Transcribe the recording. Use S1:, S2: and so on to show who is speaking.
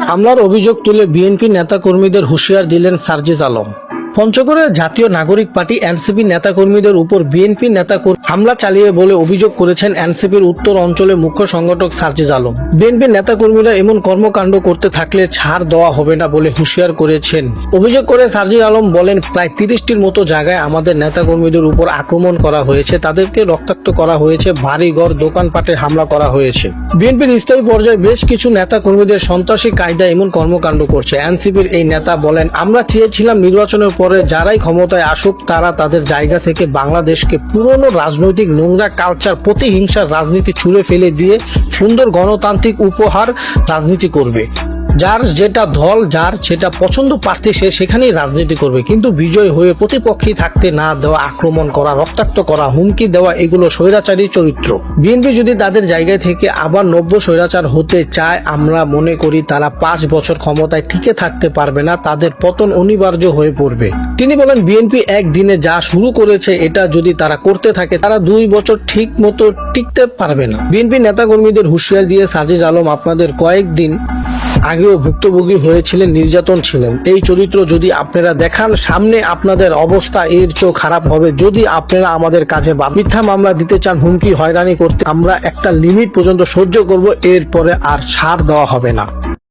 S1: হামলার অভিযোগ তুলে বিএনপি নেতাকর্মীদের হুঁশিয়ার দিলেন সার্জিস আলম। পঞ্চগড়ে জাতীয় নাগরিক পার্টি এনসিপি নেতাকর্মীদের উপর বিএনপি হামলা চালিয়ে বলে অভিযোগ করেছেন এনসিপির উত্তর অঞ্চলের মুখ্য সংগঠক সার্জিস আলম। বিএনপি নেতাকর্মীরা এমন কর্মকাণ্ড করতে থাকলে ছাড় দেওয়া হবে না বলে হুঁশিয়ার করেছেন। অভিযোগ করে সার্জিস আলম বলেন, প্রায় 30টির মতো জায়গায় আমাদের নেতাকর্মীদের উপর আক্রমণ করা হয়েছে, তাদেরকে রক্তাক্ত করা হয়েছে, বাড়িঘর দোকানপাটে হামলা করা হয়েছে। বিএনপির স্থায়ী পর্যায়ে বেশ কিছু নেতাকর্মীদের সন্ত্রাসী কায়দায় এমন কর্মকাণ্ড করছে। এনসিপির এই নেতা বলেন, আমরা চেয়েছিলাম নির্বাচনের পরে যারাই ক্ষমতায় আসুক তারা তাদের জায়গা থেকে বাংলাদেশকে পুরনো রাজনৈতিক নোংরা কালচার, প্রতিহিংসার রাজনীতি ছুঁড়ে ফেলে দিয়ে সুন্দর গণতান্ত্রিক উপহার রাজনীতি করবে। যার যেটা দল, যার যেটা পছন্দ প্রার্থী সে সেখানেই রাজনীতি করবে, কিন্তু বিজয় হয়ে প্রতিপক্ষী থাকতে না দেওয়া, আক্রমণ করা, রক্তাক্ত করা, হুমকি দেওয়া এগুলো স্বৈরাচারী চরিত্র। বিএনপি যদি তাদের জায়গায় থেকে আবার নব্য স্বৈরাচার হতে চায়, আমরা মনে করি তারা 5 বছর ক্ষমতায় টিকে থাকতে পারবে না, তাদের পতন অনিবার্য হয়ে পড়বে। তিনি বলেন, বিএনপি একদিনে যা শুরু করেছে এটা যদি তারা করতে থাকে তারা 2 বছর ঠিক মতো টিকতে পারবে না। বিএনপি নেতাকর্মীদের হুঁশিয়ার দিয়ে সার্জিস আলম, আপনাদের কয়েকদিন আগেও ভুক্তভোগী হয়েছিলেন, নির্যাতন ছিলেন। এই চরিত্র যদি আপনারা দেখান, সামনে আপনাদের অবস্থা এর চেয়েও খারাপ হবে। যদি আপনারা আমাদের কাছে মিথ্যা মামলা দিতে চান, হুমকি হয়রানি করতে, আমরা একটা লিমিট পর্যন্ত সহ্য করব, এরপরে আর ছাড় দেওয়া হবে না।